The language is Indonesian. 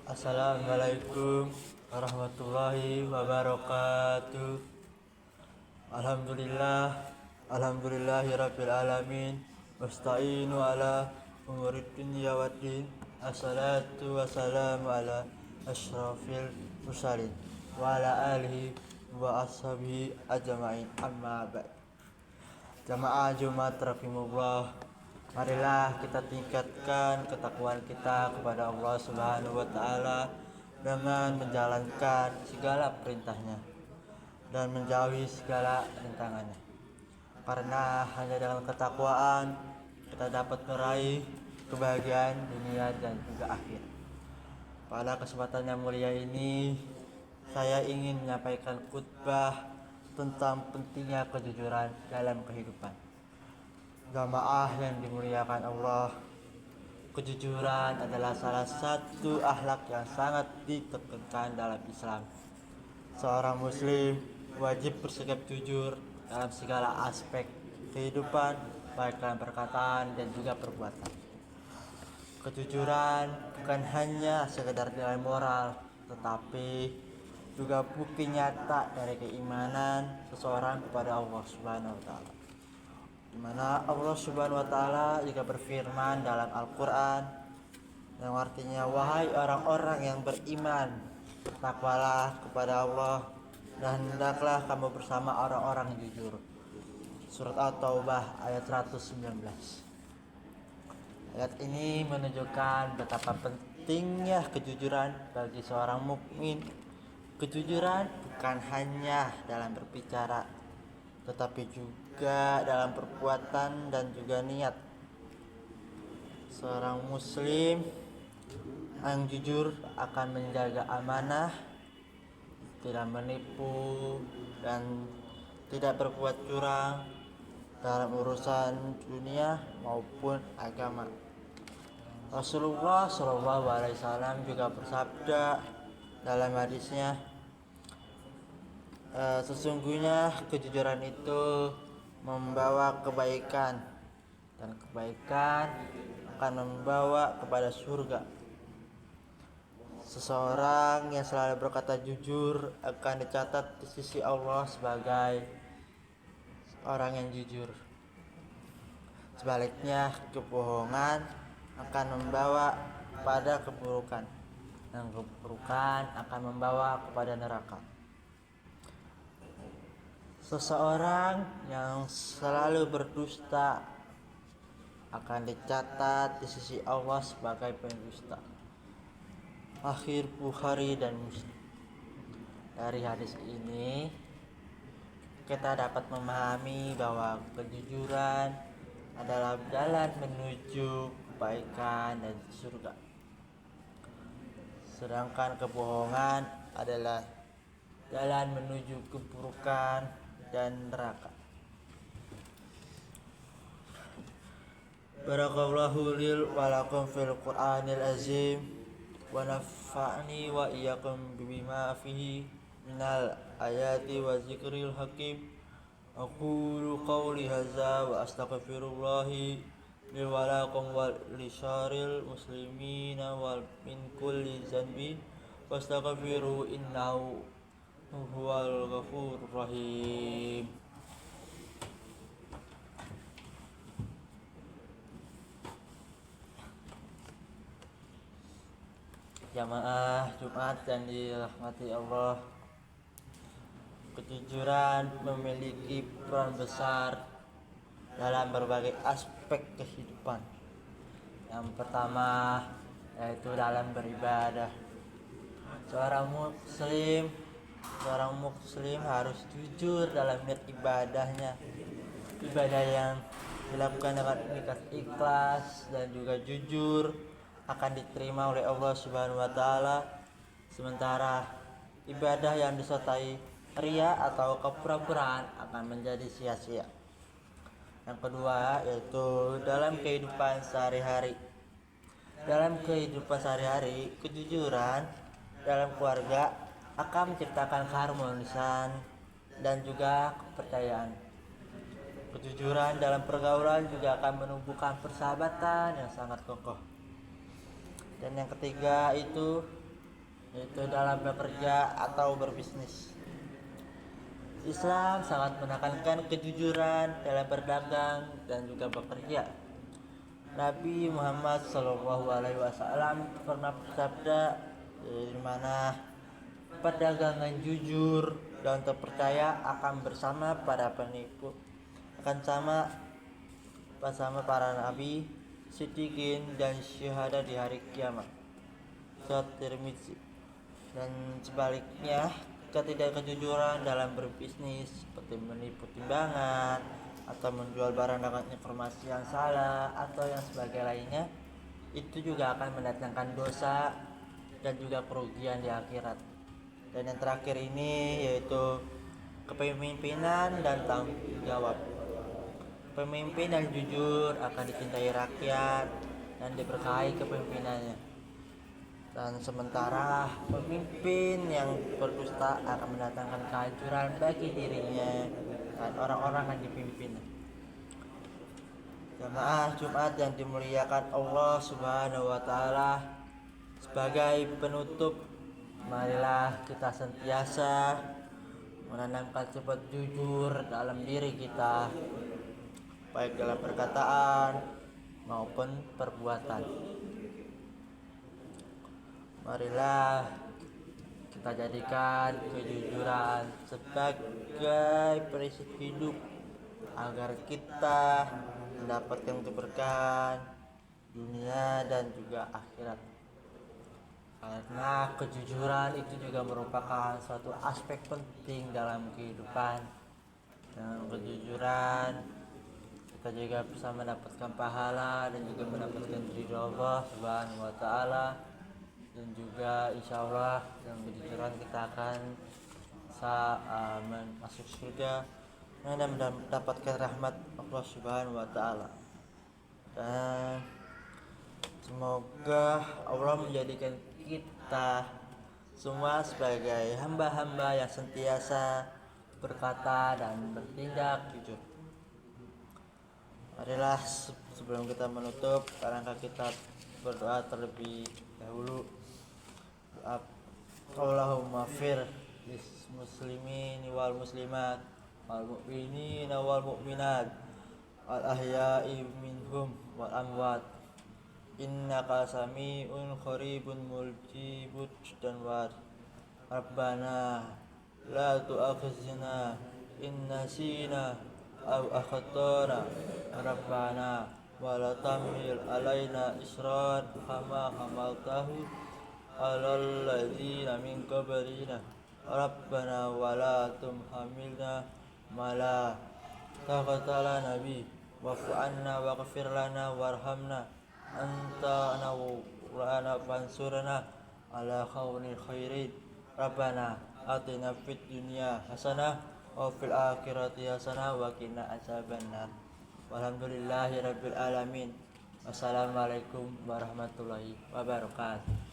Assalamualaikum warahmatullahi wabarakatuh. Alhamdulillah, alhamdulillahirabbil alamin. Wasta'inu ala umurid dunya waddin. Assalatu wassalamu ala asyrafil mursalin wa ala alihi wa ashabihi ajma'in. Amma ba'd. Jamaah Jumat rahimahullah, marilah kita tingkatkan ketakwaan kita kepada Allah Subhanahu wa taala dengan menjalankan segala perintahnya dan menjauhi segala rintangannya. Karena hanya dengan ketakwaan kita dapat meraih kebahagiaan dunia dan juga akhir. Pada kesempatan yang mulia ini, saya ingin menyampaikan khutbah tentang pentingnya kejujuran dalam kehidupan. Jamaah yang dimuliakan Allah, kejujuran adalah salah satu akhlak yang sangat ditekankan dalam Islam. Seorang muslim wajib bersikap jujur dalam segala aspek kehidupan, baik dalam perkataan dan juga perbuatan. Kejujuran bukan hanya sekedar nilai moral, tetapi juga bukti nyata dari keimanan seseorang kepada Allah Subhanahu wa taala. Di mana Allah Subhanahu wa taala juga berfirman dalam Al-Qur'an yang artinya, wahai orang-orang yang beriman, bertakwalah kepada Allah dan hendaklah kamu bersama orang-orang yang jujur. Surat At-Taubah ayat 119. Ayat ini menunjukkan betapa pentingnya kejujuran bagi seorang mukmin. Kejujuran bukan hanya dalam berbicara, tetapi juga dalam perbuatan dan juga niat. Seorang muslim yang jujur akan menjaga amanah, tidak menipu, dan tidak berbuat curang dalam urusan dunia maupun agama. Rasulullah SAW juga bersabda dalam hadisnya, sesungguhnya kejujuran itu membawa kebaikan, dan kebaikan akan membawa kepada surga. Seseorang yang selalu berkata jujur akan dicatat di sisi Allah sebagai orang yang jujur. Sebaliknya, kebohongan akan membawa pada keburukan, dan keburukan akan membawa kepada neraka. Seseorang yang selalu berdusta akan dicatat di sisi Allah sebagai pendusta. Akhir Bukhari dan Muslim. Dari hadis ini kita dapat memahami bahwa kejujuran adalah jalan menuju kebaikan dan surga. Sedangkan kebohongan adalah jalan menuju keburukan dan neraka. Barakallahu lil wa lakum fil Qur'anil azim wa nafa'ni wa iyyakum bima fihi minal ayati wa zikril hakim. Aqulu qawli hadza wa astaghfirullahi li wa lakum wa li syaril muslimina wal min kulli zanbi wastaghfiru innahu huwal ghafurur rahim. Jamaah Jumat yang dirahmati Allah, kejujuran memiliki peran besar dalam berbagai aspek kehidupan. Yang pertama yaitu dalam beribadah. Seorang muslim harus jujur dalam niat ibadahnya. Ibadah yang dilakukan dengan ikhlas dan juga jujur akan diterima oleh Allah Subhanahu wa taala. Sementara ibadah yang disertai ria atau kepura-puraan akan menjadi sia-sia. Yang kedua yaitu dalam kehidupan sehari-hari. Dalam kehidupan sehari-hari, kejujuran dalam keluarga akan menciptakan keharmonisan dan juga kepercayaan. Kejujuran dalam pergaulan juga akan menumbuhkan persahabatan yang sangat kokoh. Dan yang ketiga itu yaitu dalam bekerja atau berbisnis. Islam sangat menekankan kejujuran dalam berdagang dan juga bekerja. Nabi Muhammad SAW pernah bersabda, di mana perdagangan jujur dan terpercaya akan bersama para penipu, akan sama bersama para nabi, siddiqin dan syuhada di hari kiamat. Surat Tirmizi. Dan sebaliknya, ketidakjujuran dalam berbisnis seperti menipu timbangan atau menjual barang dengan informasi yang salah atau yang sebagai lainnya, itu juga akan mendatangkan dosa dan juga kerugian di akhirat. Dan yang terakhir ini yaitu kepemimpinan dan tanggung jawab. Pemimpin yang jujur akan dicintai rakyat dan diberkahi kepemimpinannya. Dan sementara pemimpin yang berdusta akan mendatangkan kehancuran bagi dirinya dan orang-orang yang dipimpin. Jamaah Jumat yang dimuliakan Allah Subhanahu wa taala, sebagai penutup, marilah kita senantiasa menanamkan sifat jujur dalam diri kita, baik dalam perkataan maupun perbuatan. Marilah kita jadikan kejujuran sebagai prinsip hidup agar kita mendapatkan keberkahan dunia dan juga akhirat. Karena kejujuran itu juga merupakan suatu aspek penting dalam kehidupan. Dengan kejujuran kita juga bisa mendapatkan pahala dan juga mendapatkan ridho Allah Subhanahu wa taala. Dan juga insya Allah dengan kejujuran kita akan bisa masuk surga dan mendapatkan rahmat Allah Subhanahu wa taala. Dan semoga Allah menjadikan kita semua sebagai hamba-hamba yang sentiasa berkata dan bertindak jujur. Marilah sebelum kita menutup, barangkali kita berdoa terlebih dahulu. Allahumma fir lis muslimin wal muslimat wal mu'minin wal mu'minat wal ahya'i minhum wal amwat, innaka sami'un qaribun mujibud dan war. Rabbana la tu'akhizna in nasina aw akhtana, Rabbana wa la tahmil alaina isran kama hamaltahu alal ladzina min qablina, Rabbana wa la tumhamilna ma la taqata lana bi wa'fu anna waghfir lana warhamna anta nawlana fansurna ala qawmil khairin. Rabbana atina fid dunya hasanah wa fil akhirati hasanah wa qina adzabannar. Walhamdulillahi rabbil alamin. Wassalamualaikum warahmatullahi wabarakatuh.